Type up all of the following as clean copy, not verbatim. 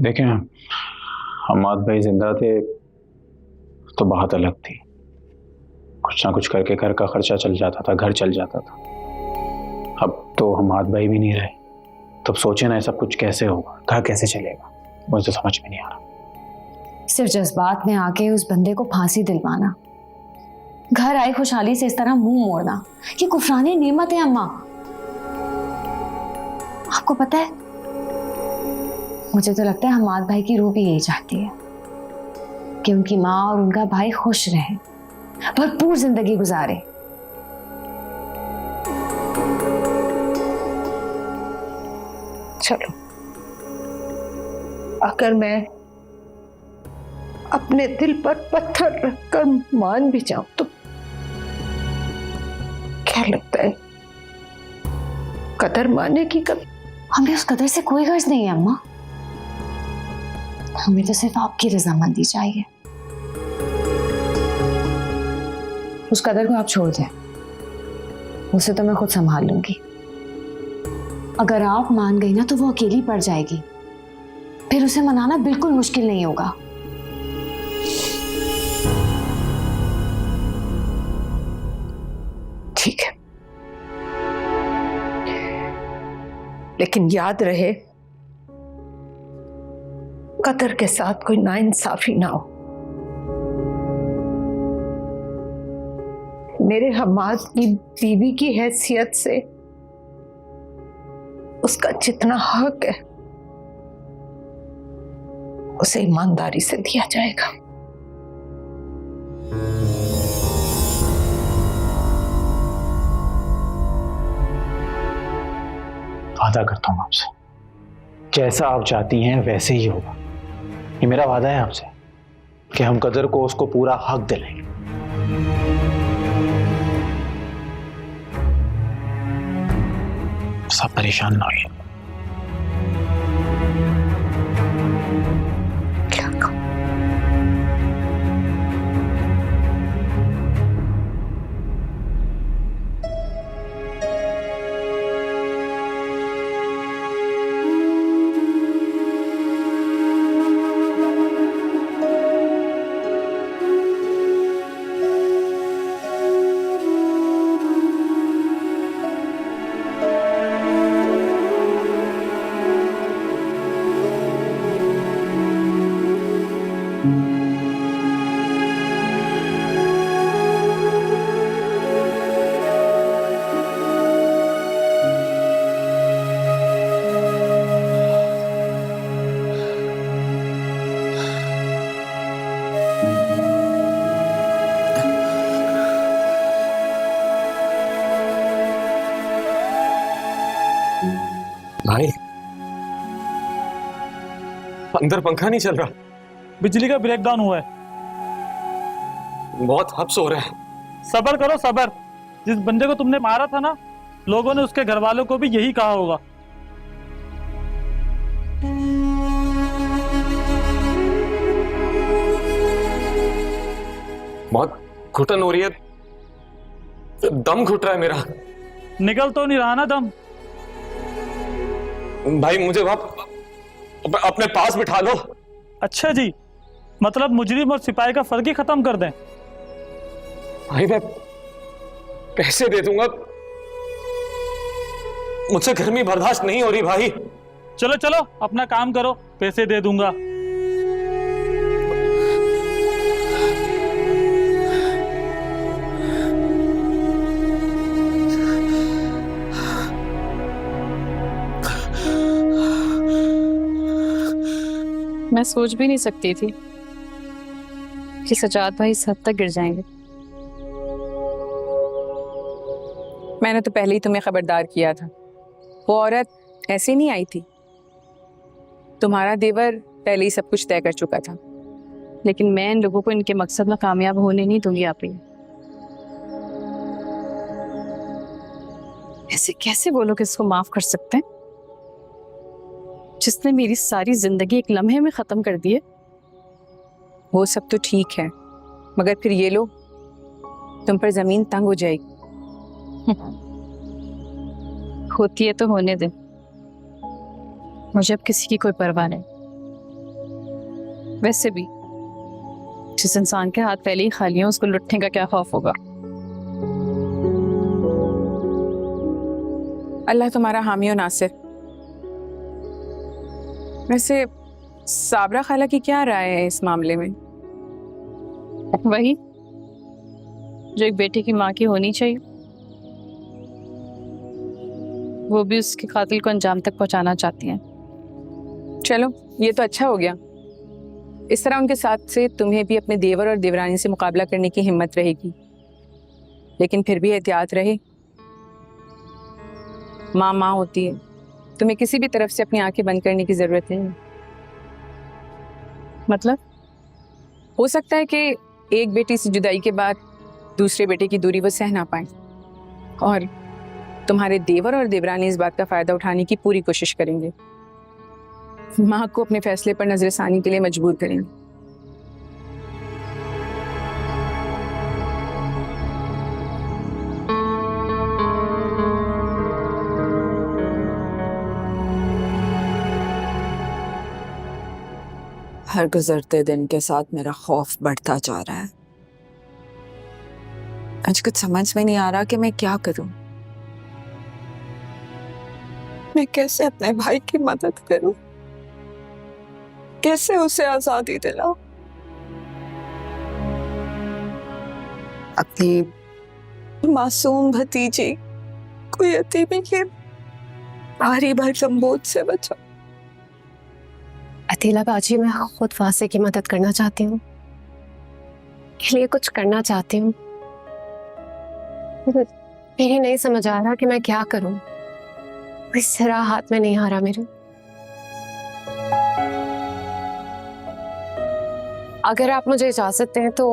देखें, हमाद भाई जिंदा थे तो बात अलग थी। कुछ ना कुछ करके घर का खर्चा चल जाता था, घर चल जाता था। अब तो हमाद भाई भी नहीं रहे, तब सोचे ना सब कुछ कैसे होगा, घर कैसे चलेगा, मुझे तो समझ में नहीं आ रहा। सिर्फ जज्बात में आके उस बंदे को फांसी दिलवाना, घर आई खुशहाली से इस तरह मुंह मोड़ना, ये कुफरानी नेमत है अम्मा। आपको पता है, मुझे तो लगता है हमाद भाई की रूह भी यही चाहती है कि उनकी माँ और उनका भाई खुश रहें, भरपूर जिंदगी गुजारे। चलो, अगर मैं अपने दिल पर पत्थर रखकर मान भी जाऊं तो क्या लगता है कदर माने की कभी? हमें उस कदर से कोई गर्ज नहीं है अम्मा, हमें तो सिर्फ आपकी रजामंदी चाहिए। उस कदर को आप छोड़ दें, उसे तो मैं खुद संभाल लूंगी। अगर आप मान गई ना तो वो अकेली पड़ जाएगी, फिर उसे मनाना बिल्कुल मुश्किल नहीं होगा। ठीक है, लेकिन याद रहे कदर के साथ कोई नाइंसाफी ना हो। मेरे हमाद की बीवी की हैसियत से उसका जितना हक है उसे ईमानदारी से दिया जाएगा। वादा करता हूं आपसे, जैसा आप चाहती हैं वैसे ही होगा। ये मेरा वादा है आपसे कि हम कदर को उसको पूरा हक दिलाएंगे। सब परेशान ना होइए। क्या कहूं? भाई, अंदर पंखा नहीं चल रहा। बिजली का ब्रेकडाउन हुआ है। बहुत हब्स हो रहा है। सबर करो सबर। जिस बंदे को तुमने मारा था ना, लोगों ने उसके घर वालों को भी यही कहा होगा। बहुत घुटन हो रही है, दम घुट रहा है मेरा। निकल तो नहीं रहा ना दम। भाई मुझे अपने पास बिठा लो। अच्छा जी, मतलब मुजरिम और सिपाही का फर्क ही खत्म कर दें। भाई मैं पैसे दे दूंगा, मुझसे गर्मी बर्दाश्त नहीं हो रही भाई। चलो चलो अपना काम करो, पैसे दे दूंगा। मैं सोच भी नहीं सकती थी कि सजाद भाई इस हद तक गिर जाएंगे। मैंने तो पहले ही तुम्हें खबरदार किया था, वो औरत ऐसे नहीं आई थी। तुम्हारा देवर पहले ही सब कुछ तय कर चुका था, लेकिन मैं इन लोगों को इनके मकसद में कामयाब होने नहीं दूंगी। आप ऐसे कैसे बोलो कि इसको माफ कर सकते हैं, जिसने मेरी सारी जिंदगी एक लम्हे में खत्म कर दी है। वो सब तो ठीक है, मगर फिर ये लो, तुम पर जमीन तंग हो जाएगी। होती है तो होने दे, मुझे अब किसी की कोई परवाह नहीं। वैसे भी जिस इंसान के हाथ पहले ही खाली हैं उसको लुटने का क्या खौफ होगा। अल्लाह तुम्हारा हामी और नासिर। वैसे साबरा खाला की क्या राय है इस मामले में? वही जो एक बेटे की माँ की होनी चाहिए, वो भी उसके कातिल को अंजाम तक पहुंचाना चाहती हैं। चलो ये तो अच्छा हो गया। इस तरह उनके साथ से तुम्हें भी अपने देवर और देवरानी से मुकाबला करने की हिम्मत रहेगी, लेकिन फिर भी एहतियात रहे। माँ माँ होती है, तुम्हें किसी भी तरफ से अपनी आंखें बंद करने की जरूरत नहीं। मतलब हो सकता है कि एक बेटी से जुदाई के बाद दूसरे बेटे की दूरी वो सह ना पाए, और तुम्हारे देवर और देवरानी इस बात का फायदा उठाने की पूरी कोशिश करेंगे, माँ को अपने फैसले पर नजरसानी के लिए मजबूर करेंगे। हर गुजरते दिन के साथ मेरा खौफ बढ़ता जा रहा है। आज कुछ समझ में नहीं आ रहा कि मैं क्या करूं। मैं कैसे अपने भाई की मदद करूं, कैसे उसे आजादी दिलाऊं। अपनी मासूम भतीजी को यतीमी के भारी भरकम बोझ से बचा। अतीला बाजी, मैं खुद फासे की मदद करना चाहती हूँ, के लिए कुछ करना चाहती हूँ। मेरी नहीं समझ आ रहा कि मैं क्या करूँ। कोई सिरा हाथ में नहीं आ रहा मेरे। अगर आप मुझे इजाजत दें तो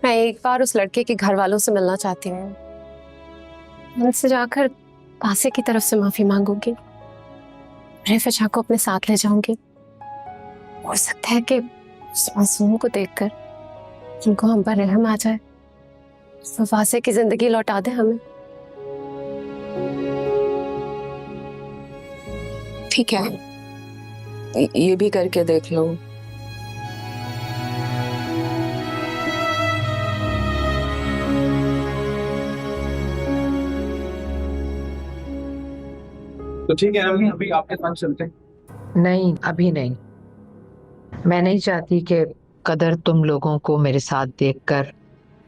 मैं एक बार उस लड़के के घर वालों से मिलना चाहती हूँ। उनसे जाकर फासे की तरफ से माफी मांगूंगी, रिफा को अपने साथ ले जाऊंगी। हो सकता है कि उस मासूम को देखकर उनको हम पर रहम आ जाए, तो फासे की जिंदगी लौटा दे हमें। ठीक है, ये भी करके देख लो। तो ठीक है अम्मी, अभी आपके पास चलते हैं। नहीं, अभी नहीं। मैं नहीं चाहती कि कदर तुम लोगों को मेरे साथ देखकर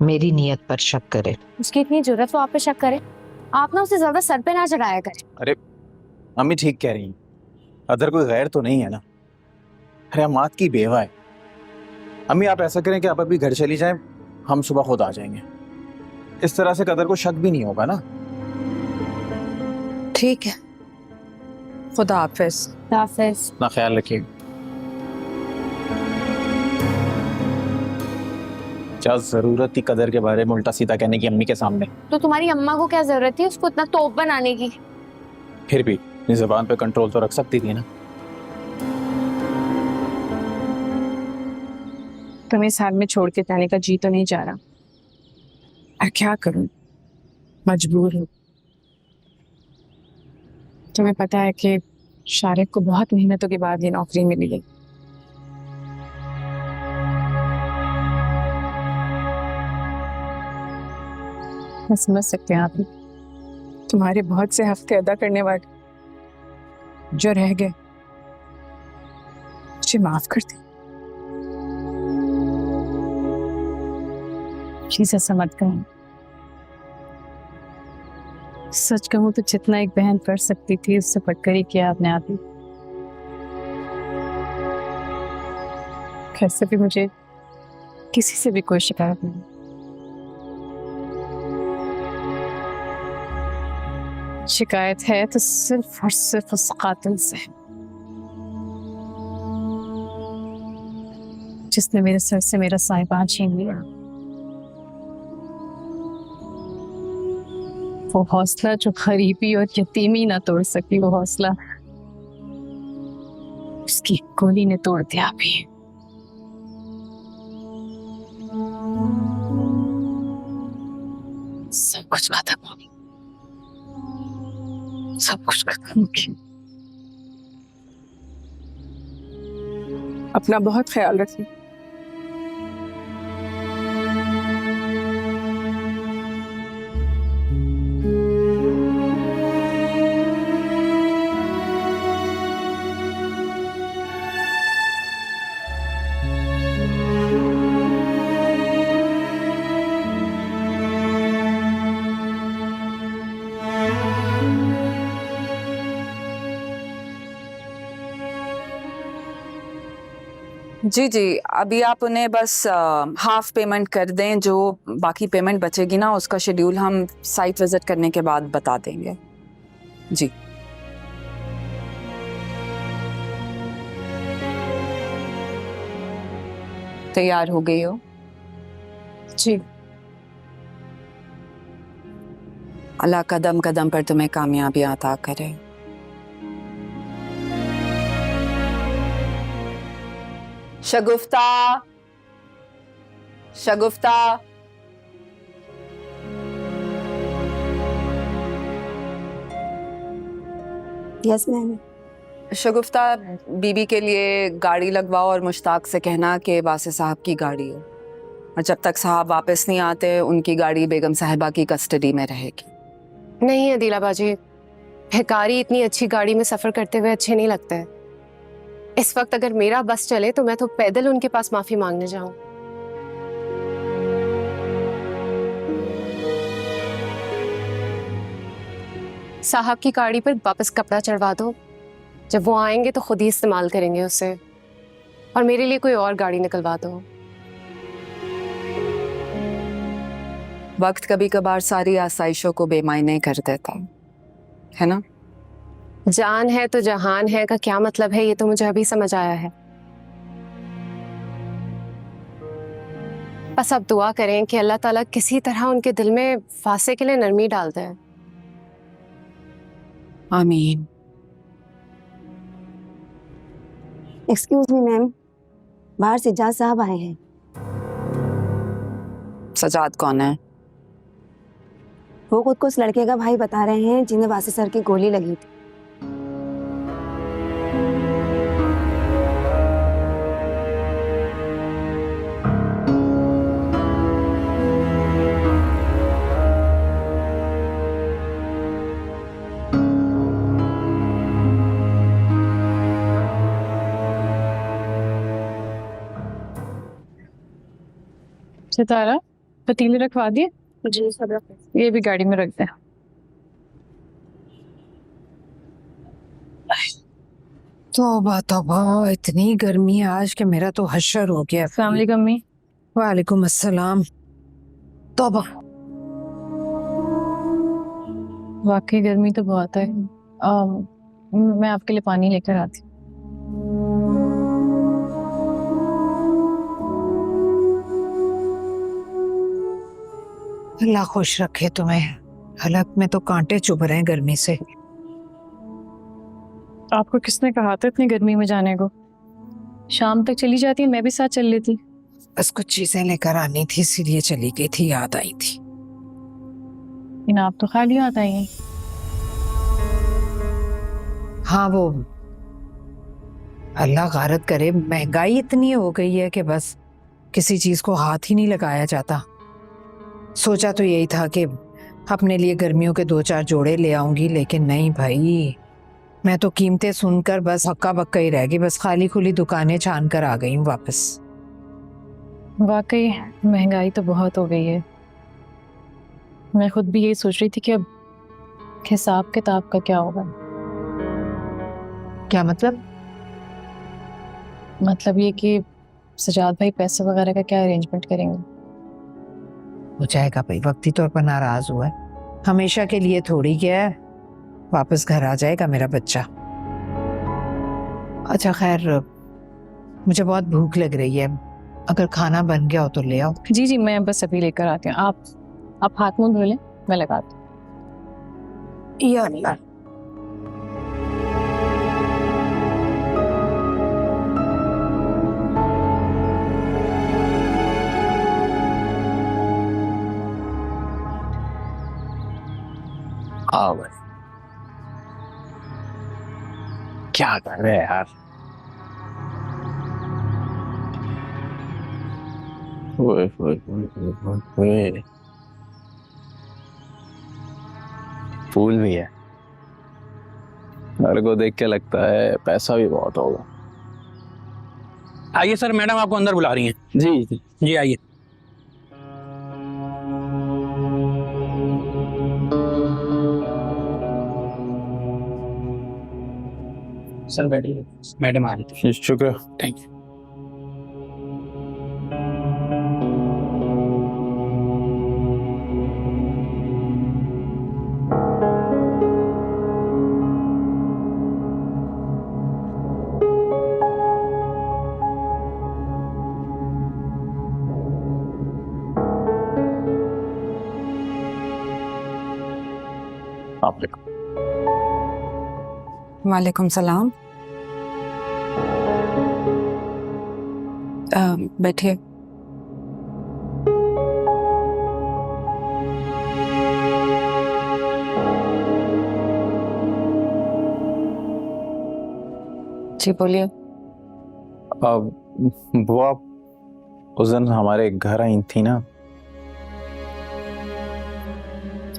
मेरी नीयत पर शक करे। उसकी इतनी जरूरत वो आप पे शक करे? आप ना उसे ज्यादा सर पे ना चढ़ाया करें। अरे अम्मी ठीक कह रही हैं, अदर कोई गैर तो नहीं है ना। अरे अमाद की बेवा है। अम्मी आप ऐसा करें कि आप अभी घर चली जाएं, हम सुबह खुद आ जाएंगे। इस तरह से कदर को शक भी नहीं होगा ना। ठीक है, खुदा हाफिज। हाफिज। अपना ख्याल रखिए। क्या जरूरत थी कदर के बारे में उल्टा सीधा कहने की अम्मी के सामने? तो तुम्हारी अम्मा को क्या जरूरत थी उसको इतना तोप बनाने की? फिर भी अपनी जुबान पे कंट्रोल तो रख सकती थी ना। तुम्हें इस हाल में छोड़ के जाने का जी तो नहीं जा रहा, और क्या करूं, मजबूर हूं। तुम्हें पता है कि शारिक को बहुत मेहनतों के बाद ये नौकरी मिली है। मैं समझ सकते हैं आप भी। तुम्हारे बहुत से हफ्ते अदा करने वाले जो रह गए, मुझे माफ कर दे। चीज़ ऐसा मत कहीं। सच कहूं तो जितना एक बहन कर सकती थी उससे बढ़कर ही किया आपने आप ही। कैसे भी मुझे किसी से भी कोई शिकायत नहीं। शिकायत है तो सिर्फ और सिर्फ उस कातिल से जिसने मेरे सर से मेरा साहिबान छीन लिया। वो हौसला जो गरीबी और यतीमी ना तोड़ सकी, वो हौसला उसकी गोली ने तोड़ दिया भी। सब कुछ खत्म हो गया, सब कुछ खत्म हो गया। अपना बहुत ख्याल रखिए। जी जी, अभी आप उन्हें बस हाफ पेमेंट कर दें, जो बाकी पेमेंट बचेगी ना उसका शेड्यूल हम साइट विजिट करने के बाद बता देंगे। जी तैयार हो गई हो? जी। अल्लाह कदम कदम पर तुम्हें कामयाबी अता करे। शगुफ्ता, शगुफ्ता, यस मैम। शगुफ्ता, बीबी के लिए गाड़ी लगवाओ और मुश्ताक से कहना कि वासे साहब की गाड़ी हो, और जब तक साहब वापस नहीं आते उनकी गाड़ी बेगम साहिबा की कस्टडी में रहेगी। नहीं अदीला बाजी, भिखारी इतनी अच्छी गाड़ी में सफर करते हुए अच्छे नहीं लगते हैं। इस वक्त अगर मेरा बस चले तो मैं तो पैदल उनके पास माफी मांगने जाऊं। साहब की गाड़ी पर वापस कपड़ा चढ़वा दो, जब वो आएंगे तो खुद ही इस्तेमाल करेंगे उसे, और मेरे लिए कोई और गाड़ी निकलवा दो। वक्त कभी कभार सारी आसाइशों को बेमायने कर देता है ना। जान है तो जहान है का क्या मतलब है, ये तो मुझे अभी समझ आया है। बस अब दुआ करें कि अल्लाह ताला किसी तरह उनके दिल में फासे के लिए नरमी डाल दे। आमीन। एक्सक्यूज मी मैम, बाहर सज्जाद साहब आए हैं। सजाद कौन है? वो खुद को उस लड़के का भाई बता रहे हैं जिन्हें वासे सर की गोली लगी थी। सितारा, पतीले रखवा दिए? जी सब रख। ये भी गाड़ी में रख दे। तौबा तौबा, इतनी गर्मी है आज कि मेरा तो हश्र हो गया। अस्सलाम वालेकुम अम्मी। वालेकुम अस्सलाम। तौबा, वाकई गर्मी तो बहुत है। मैं आपके लिए पानी लेकर आती हूँ। अल्लाह खुश रखे तुम्हें। हलक में तो कांटे चुभ रहे हैं गर्मी से। आपको किसने कहा था इतनी गर्मी में जाने को? शाम तक चली जाती, मैं भी साथ चल लेती। बस कुछ चीजें लेकर आनी थी इसीलिए चली गई थी, याद आई थी। इन आप तो खाली हाथ आई हैं। हाँ, वो अल्लाह गारत करे, महंगाई इतनी हो गई है कि बस किसी चीज को हाथ ही नहीं लगाया जाता। सोचा तो यही था कि अपने लिए गर्मियों के 2-4 जोड़े ले आऊंगी, लेकिन नहीं भाई, मैं तो कीमतें सुनकर बस हक्का बक्का ही रह गई। बस खाली खुली दुकानें छान कर आ गई हूँ वापस। वाकई महंगाई तो बहुत हो गई है। मैं खुद भी यही सोच रही थी कि अब हिसाब किताब का क्या होगा। क्या मतलब? मतलब ये कि सजाद भाई पैसे वगैरह का क्या अरेंजमेंट करेंगे। हो जाएगा भाई, वक्ती तौर पर नाराज हुआ है, हमेशा के लिए थोड़ी क्या है, वापस घर आ जाएगा मेरा बच्चा। अच्छा खैर, मुझे बहुत भूख लग रही है, अगर खाना बन गया हो तो ले आओ। जी जी, मैं बस अभी लेकर आती हूँ। आप हाथ मुंह धो लें, मैं लगाती हूँ। या अल्लाह। आओ भाई, क्या कर रहे हैं यार? ओए, ओए, ओए, ओए, ओए। फूल भी है। घर को देख के लगता है पैसा भी बहुत होगा। आइए सर, मैडम आपको अंदर बुला रही हैं। जी जी। जी आइए। सर बैठिए, मैडम आ रही थी। शुक्र। Thank you. आप देखो। वालेकुम सलाम। बैठिए। जी बोलिए। वो आप उस दिन हमारे घर आई थी ना।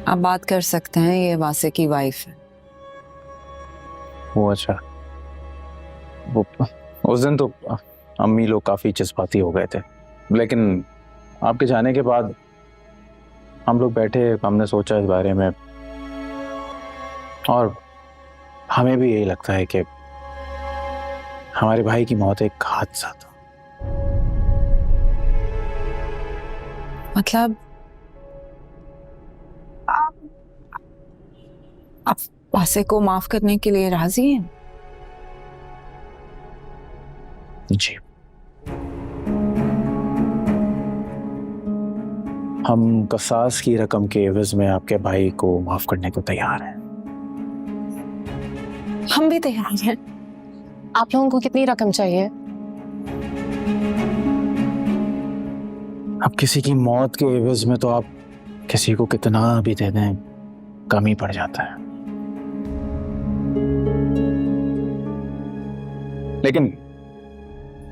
आप बात कर सकते हैं, ये वासे की वाइफ है। वो अच्छा, वो उस दिन तो अम्मी लोग काफी जज्बाती हो गए थे, लेकिन आपके जाने के बाद हम लोग बैठे, हमने सोचा इस बारे में, और हमें भी यही लगता है कि हमारे भाई की मौत एक हादसा था। मतलब आप वासे को माफ करने के लिए राजी हैं? जी, हम कसास की रकम के एवज में आपके भाई को माफ करने को तैयार हैं। हम भी तैयार हैं। आप लोगों को कितनी रकम चाहिए? अब किसी की मौत के एवज में तो आप किसी को कितना भी दे दें, कम ही पड़ जाता है। लेकिन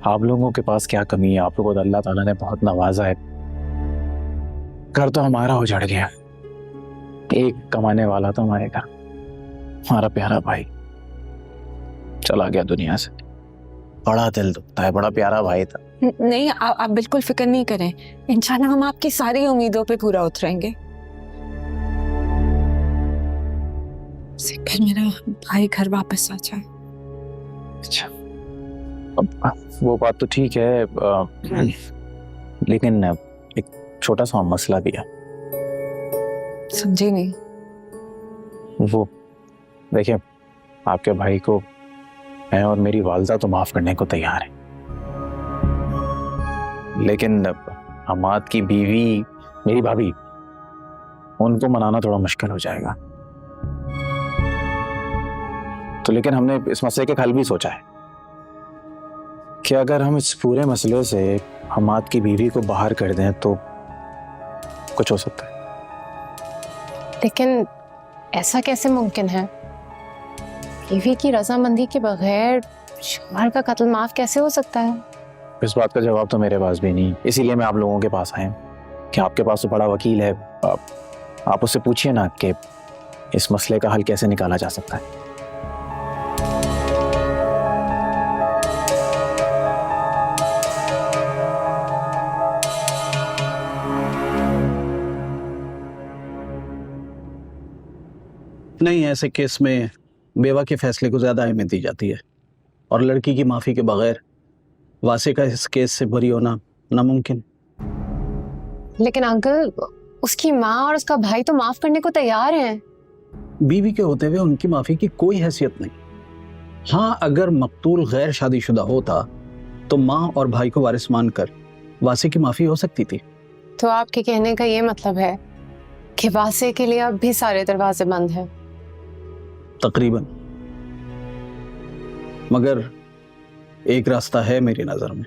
आप लोगों के पास क्या कमी है? आप लोगों को अल्लाह ताला ने बहुत नवाजा है। घर तो हमारा उजड़ गया, एक कमाने वाला था हमारे घर, हमारा प्यारा भाई चला गया दुनिया से। बड़ा दिल दुखता है, बड़ा प्यारा भाई था। नहीं, आप बिल्कुल फिक्र नहीं करें। इंशाल्लाह हम आपकी सारी उम्मीदों पे पूरा उतरेंगे। फिर मेरा भाई घर वापस आ जाए। अच्छा, अब वो बात तो ठीक है, लेकिन एक छोटा सा मसला भी है। समझी नहीं। वो देखिए, आपके भाई को मैं और मेरी वालदा तो माफ करने को तैयार है, लेकिन हमाद की बीवी, मेरी भाभी, उनको मनाना थोड़ा मुश्किल हो जाएगा। तो लेकिन हमने इस मसले के हल भी सोचा है कि अगर हम इस पूरे मसले से हमाद की बीवी को बाहर कर दें तो कुछ हो सकता है। लेकिन ऐसा कैसे मुमकिन है? बीवी की रजामंदी के बगैर शौहर का कत्ल माफ कैसे हो सकता है? इस बात का जवाब तो मेरे पास भी नहीं, इसीलिए मैं आप लोगों के पास आया कि आपके पास तो बड़ा वकील है, आप उससे पूछिए ना कि इस मसले का हल कैसे निकाला जा सकता है। नहीं, ऐसे केस में बेवा के फैसले को ज्यादा अहमियत दी जाती है, और लड़की की माफी के बगैर वासे का इस केस से बरी होना नामुमकिन। लेकिन अंकल, उसकी माँ और उसका भाई तो माफ करने को तैयार हैं। बीवी के होते हुए उनकी माफी की कोई हैसियत नहीं। हाँ, अगर मकतूल गैर शादीशुदा होता तो माँ और भाई को वारिस मानकर वासे की माफी हो सकती थी। तो आपके कहने का ये मतलब है कि वासे के लिए अब भी सारे दरवाजे बंद हैं? तकरीबन, मगर एक रास्ता है मेरी नजर में।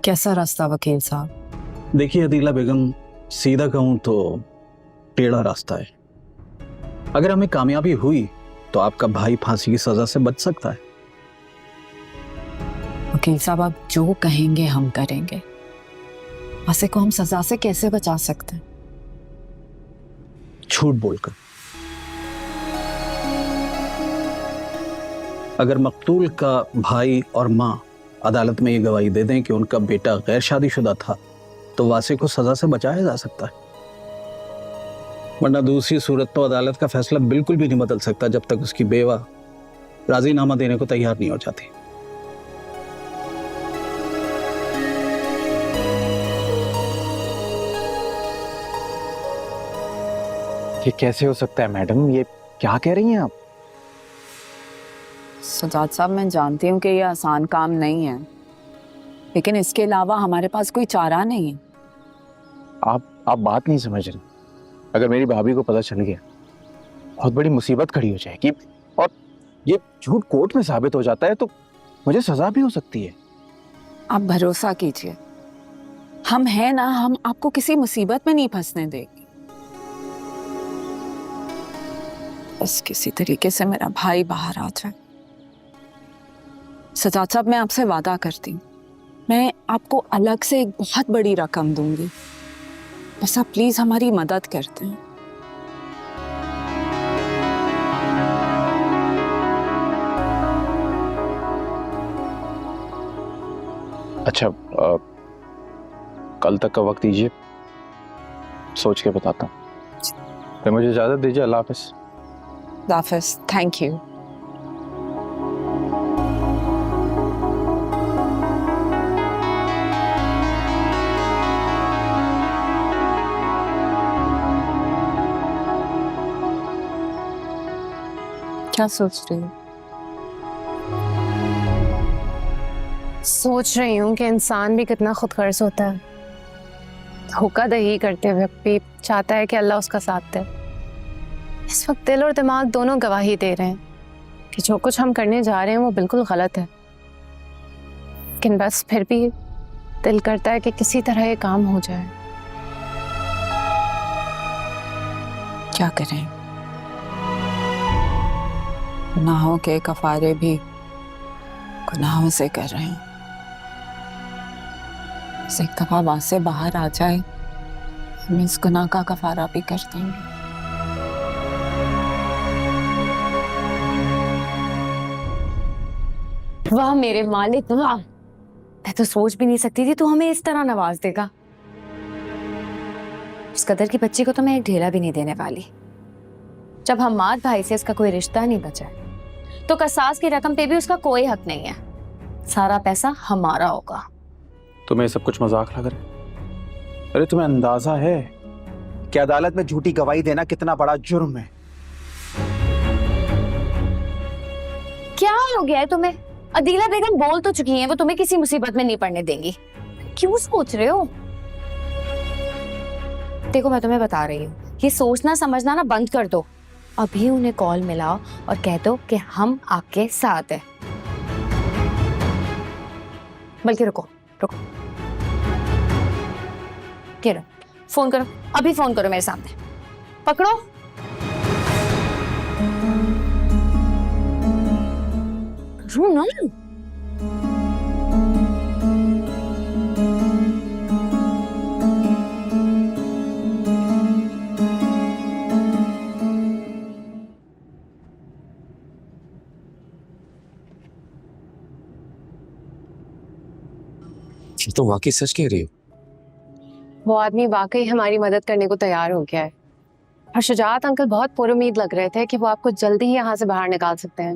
कैसा रास्ता वकील साहब? देखिए अदीला बेगम, सीधा कहूं तो टेढ़ा रास्ता है। अगर हमें कामयाबी हुई तो आपका भाई फांसी की सजा से बच सकता है। वकील साहब आप जो कहेंगे हम करेंगे। वासे को हम सजा से कैसे बचा सकते हैं? झूठ बोलकर। अगर मकतूल का भाई और माँ अदालत में ये गवाही दे दें कि उनका बेटा गैर शादीशुदा था तो वासे को सजा से बचाया जा सकता है, वरना दूसरी सूरत तो अदालत का फैसला बिल्कुल भी नहीं बदल सकता जब तक उसकी बेवा राजीनामा देने को तैयार नहीं हो जाती। ये कैसे हो सकता है मैडम? ये क्या कह रही हैं आप? सजाद साहब, मैं जानती हूँ कि ये आसान काम नहीं है, लेकिन इसके अलावा हमारे पास कोई चारा नहीं है। आप बात नहीं समझ रही। अगर मेरी भाभी को पता चल गया बहुत बड़ी मुसीबत खड़ी हो जाएगी, और ये झूठ कोर्ट में साबित हो जाता है तो मुझे सजा भी हो सकती है। आप भरोसा कीजिए, हम हैं ना, हम आपको किसी मुसीबत में नहीं फंसने देंगे। बस किसी तरीके से मेरा भाई बाहर आ जाए। सजाद साहब, मैं आपसे वादा करती हूँ, मैं आपको अलग से एक बहुत बड़ी रकम दूंगी, बस आप प्लीज हमारी मदद करते हैं। अच्छा, कल तक का वक्त दीजिए, सोच के बताता हूँ। तो मुझे इजाजत दीजिए। अल्लाह हाफिज। हाफिज। Thank you. क्या सोच रही हो? सोच रही हूँ कि इंसान भी कितना खुद गर्ज होता है। धोखाधड़ी करते हुए भी चाहता है कि अल्लाह उसका साथ दे। इस वक्त दिल और दिमाग दोनों गवाही दे रहे हैं कि जो कुछ हम करने जा रहे हैं वो बिल्कुल गलत है, लेकिन बस फिर भी दिल करता है कि किसी तरह ये काम हो जाए। क्या करें, गुनाहों के कफारे भी गुनाहों से कर रहे हैं। एक दफा वहां से बाहर आ जाए, हम इस गुनाह का कफारा भी कर देंगे। वाह मेरे मालिक वाह, मैं तो सोच भी नहीं सकती थी तू हमें इस तरह नवाज देगा। इस कदर की बच्ची को तो मैं एक ढेला भी नहीं देने वाली। जब हमाद भाई से इसका कोई रिश्ता नहीं बचा तो कसास की रकम पे भी उसका कोई हक नहीं है। सारा पैसा हमारा होगा। तुम्हें सब कुछ मजाक लग रहा है? अरे तुम्हें अंदाजा है कि अदालत में झूठी गवाही देना कितना बड़ा जुर्म है? क्या हो गया है तुम्हें? अदीला बेगम बोल तो चुकी हैं वो तुम्हें किसी मुसीबत में नहीं पड़ने देंगी। क्यों सोच रहे हो? देखो मैं तुम्हें बता रही हूँ, ये सोचना समझना ना बंद कर दो। अभी उन्हें कॉल मिलाओ और कह दो कि हम आपके साथ हैं। बल्कि रुको रुको, किरण फोन करो, अभी फोन करो मेरे सामने। पकड़ो। ना तो वाकई सच कह रही हो? वो आदमी वाकई हमारी मदद करने को तैयार हो गया है, और शुजात अंकल बहुत पुरुमीद लग रहे थे कि वो आपको जल्दी ही यहाँ से बाहर निकाल सकते हैं।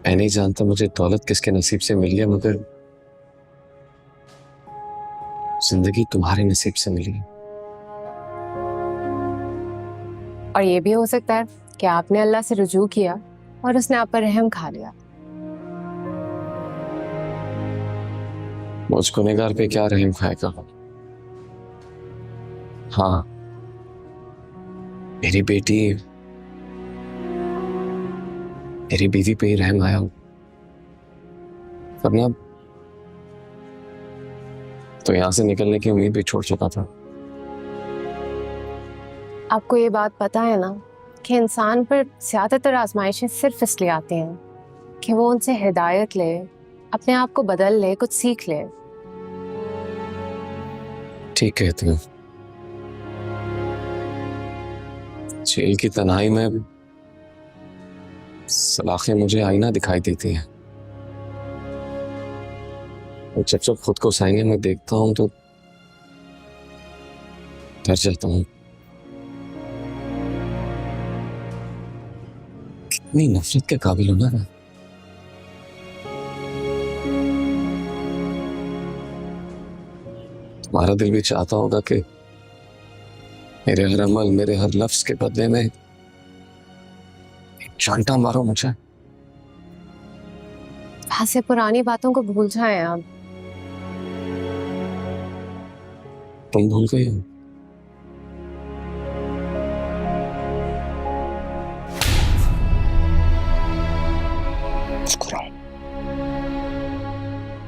मैं नहीं जानता मुझे दौलत किसके नसीब से मिली है, मगर जिंदगी तुम्हारे नसीब से मिली है। और ये भी हो सकता है कि आपने अल्लाह से रुजू किया और उसने आप पर रहम खा लिया। मुझ गुनहगार पे क्या रहम खाएगा? हाँ, मेरी बेटी, मेरी बीवी पे ही रहम आया, वरना तो यहां से निकलने की उम्मीद भी छोड़ चुका था। आपको ये बात पता है ना कि इंसान पर ज्यादातर आजमाइशें सिर्फ इसलिए आती हैं कि वो उनसे हिदायत ले, अपने आप को बदल ले, कुछ सीख ले। ठीक कहती हूँ। जेल की तन्हाई में सलाखें मुझे आईना दिखाई देती हैं, और जब जब खुद को आईने में देखता हूँ तो डर जाता हूँ। कितनी नफरत के काबिल हो ना। तुम्हारा दिल भी चाहता होगा कि मेरे हर अमल, मेरे हर लफ्ज के बदले में एक चांटा मारो मुझे। वैसे पुरानी बातों को भूल जाएं आप। तुम भूल गई हो? मुस्कुराओ,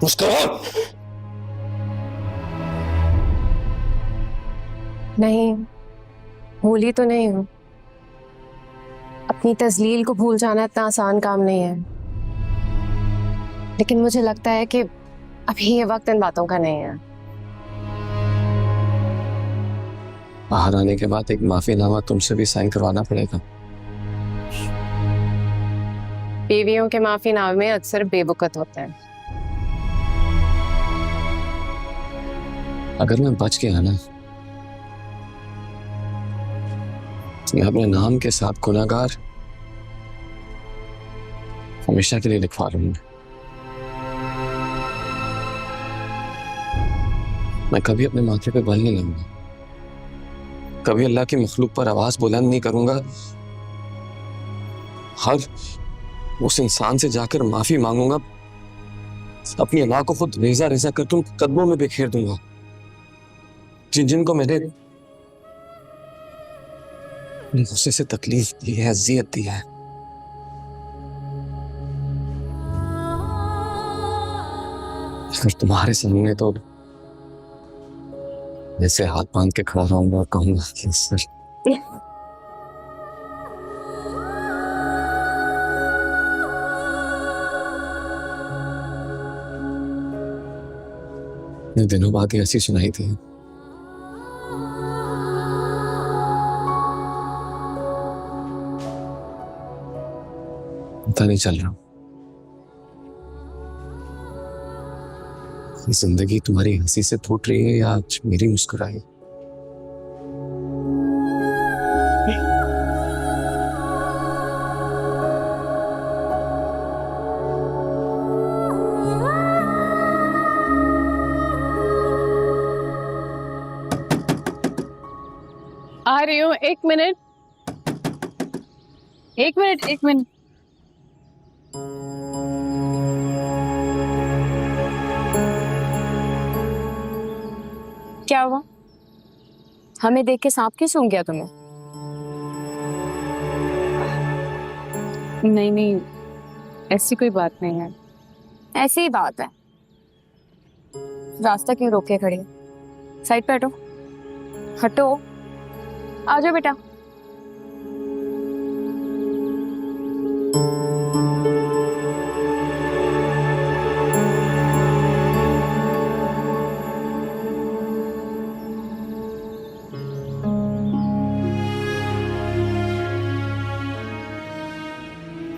मुस्कुराओ। नहीं, भूली तो नहीं हूँ। अपनी तजलील को भूल जाना इतना आसान काम नहीं है, लेकिन मुझे लगता है कि अभी ये वक्त इन बातों का नहीं है। बाहर आने के बाद एक माफीनामा तुमसे भी साइन करवाना पड़ेगा। बीवियों के माफीनामे अक्सर बेबुकत होते हैं। अगर मैं बच गया ना, तो मैं अपने नाम के साथ गुनाहगार हमेशा के लिए लिखवा लूंगा। मैं कभी अपने माथे पे बल नहीं लाऊंगा, कभी अल्लाह की मखलूक पर आवाज बुलंद नहीं करूंगा। हर उस इंसान से जाकर माफी मांगूंगा, अपनी अल्लाह को खुद रेजा रेजा करके उन कदमों में बिखेर दूंगा जिनको मैंने गुस्से से तकलीफ दी है, अजियत दी है। अगर तुम्हारे सामने तो जैसे हाथ बांध के खड़ा रहूंगा और कहूंगा कि सर दिनों बाद ही ऐसी सुनाई थी। पता नहीं चल रहा ये जिंदगी तुम्हारी हंसी से फूट रही है या आज मेरी मुस्कुराई। आ रही हूँ, एक मिनट। क्या हुआ? हमें देख के सांप क्यों सूंघ गया तुम्हें? नहीं नहीं, ऐसी कोई बात नहीं है। ऐसी ही बात है। रास्ता क्यों रोके खड़ी? साइड पे हटो, हटो, आ जाओ बेटा।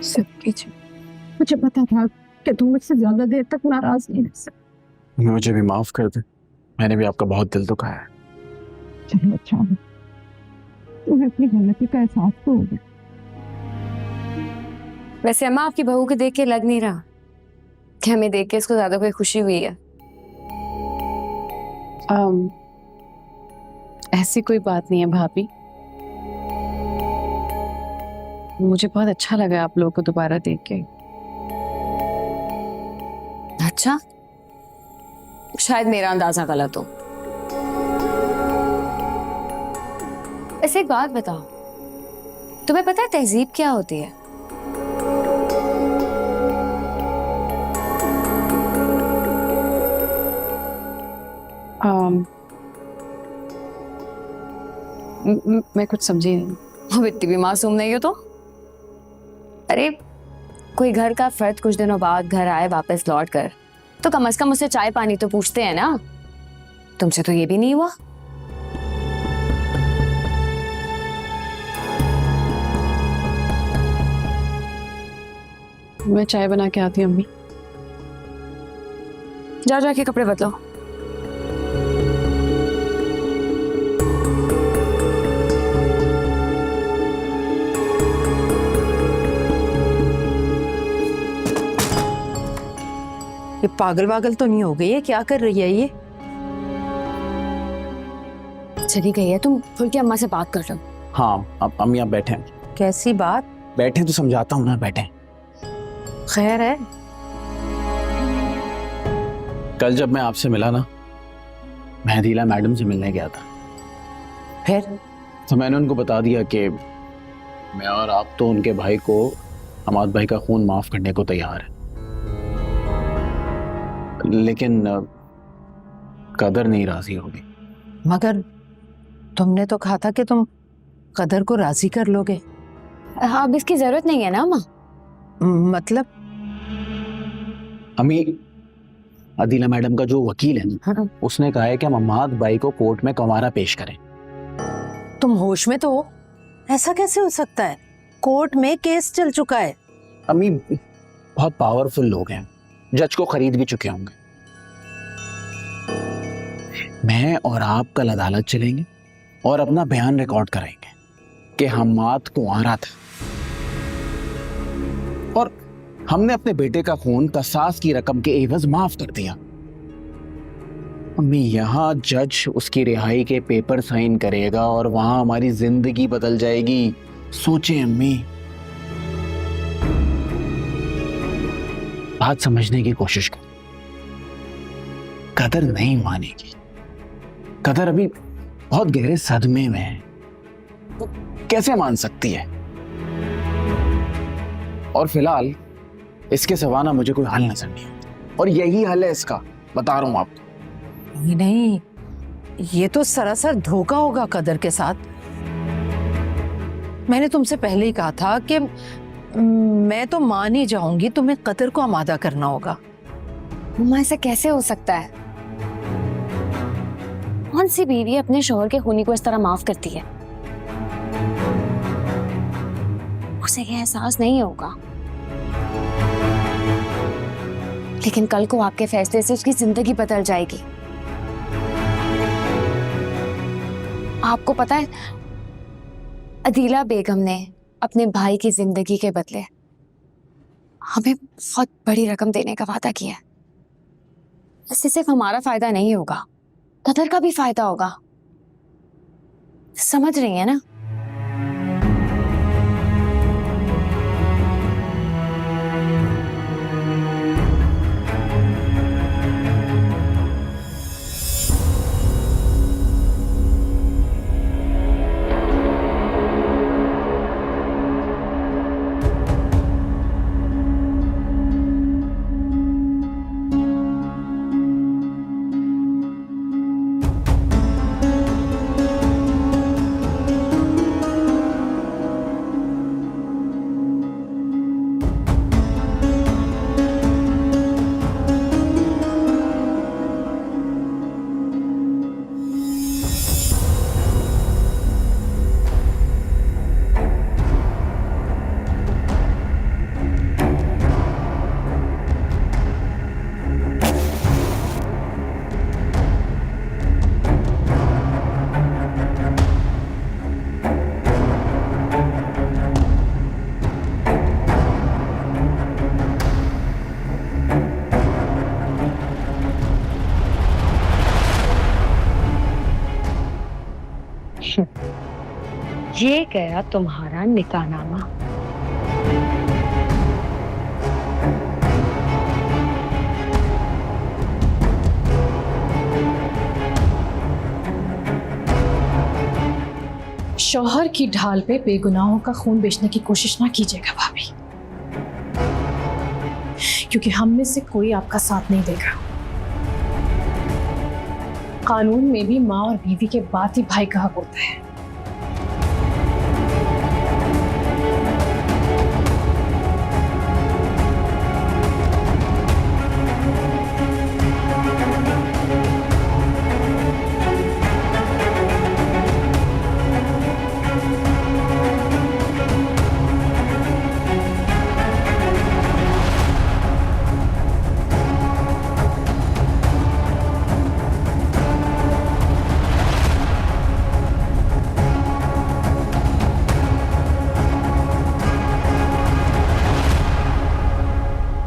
सब कुछ मुझे पता था कि तुम मुझसे ज्यादा देर तक नाराज नहीं रह सकते। मुझे भी माफ कर दे, मैंने भी आपका बहुत दिल दुखाया है। चलो अच्छा, तुम्हें अपनी गलती का एहसास तो हो गया। वैसे अम्मा, आपकी बहू को देख के लग नहीं रहा कि हमें देख के इसको ज्यादा कोई खुशी हुई है। ऐसी कोई बात नहीं है भाभी। मुझे बहुत अच्छा लगा आप लोगों को दोबारा देख के। अच्छा, शायद मेरा अंदाजा गलत हो। ऐसे एक बात बताओ, तुम्हें पता है तहजीब क्या होती है? मैं कुछ समझी नहीं। अब इतनी भी मासूम नहीं हो तो। अरे कोई घर का फर्द कुछ दिनों बाद घर आए वापस लौट कर, तो कम से कम उसे चाय पानी तो पूछते हैं ना। तुमसे तो ये भी नहीं हुआ। मैं चाय बना के आती हूँ अम्मी। जाओ जाके कपड़े बदलो। ये पागल वागल तो नहीं हो गई है? क्या कर रही है ये? चली गई है, तुम खुल के अम्मा से बात कर लो। हाँ अब अम्मी आप बैठे हैं। कैसी बात? बैठे तो समझाता हूँ ना, बैठे। खैर है? कल जब मैं आपसे मिला ना, मैं अदीला मैडम से मिलने गया था। फिर? तो मैंने उनको बता दिया कि मैं और आप तो उनके भाई को, हमाद भाई का खून माफ करने को तैयार है, लेकिन कदर नहीं राजी होगी। मगर तुमने तो कहा था कि तुम कदर को राजी कर लोगे। हाँ, अब इसकी जरूरत नहीं है ना अम्मा। मतलब? अम्मी, अदीला मैडम का जो वकील है ना, हाँ। उसने कहा है कि हम हमाद भाई को कोर्ट में कवारा पेश करें। तुम होश में तो हो? ऐसा कैसे हो सकता है? कोर्ट में केस चल चुका है। अम्मी, बहुत पावरफुल लोग हैं, जज को खरीद भी चुके होंगे। मैं और आप कल अदालत चलेंगे और अपना बयान रिकॉर्ड कराएंगे कि हमाद कुंवारा था और हमने अपने बेटे का खून कसास की रकम के एवज माफ कर दिया। अम्मी, यहाँ जज उसकी रिहाई के पेपर साइन करेगा और वहां हमारी जिंदगी बदल जाएगी। सोचें अम्मी, बात समझने की कोशिश कर। कदर नहीं मानेगी। कदर अभी बहुत गहरे सदमे में है, वो कैसे मान सकती है? और फिलहाल इसके सिवा ना मुझे कोई हल नजर नहीं आता, और यही हल है इसका, बता रहा हूं आपको। नहीं, ये तो सरासर धोखा होगा कदर के साथ। मैंने तुमसे पहले ही कहा था कि मैं तो मान ही जाऊंगी, तुम्हें कदर को आमादा करना होगा। मम्मा, ऐसा कैसे हो सकता है? कौन सी बीवी अपने शौहर के खूनी को इस तरह माफ करती है? उसे ये एहसास नहीं होगा, लेकिन कल को आपके फैसले से उसकी जिंदगी बदल जाएगी। आपको पता है, अदीला बेगम ने अपने भाई की जिंदगी के बदले हमें बहुत बड़ी रकम देने का वादा किया है। इससे सिर्फ हमारा फायदा नहीं होगा, कदर का भी फायदा होगा। समझ रही है ना? ये गया तुम्हारा निकाहनामा। शौहर की ढाल पे बेगुनाहों का खून बेचने की कोशिश ना कीजिएगा भाभी, क्योंकि हम में से कोई आपका साथ नहीं देगा। कानून में भी माँ और बीवी के बाद ही भाई का हक होता है।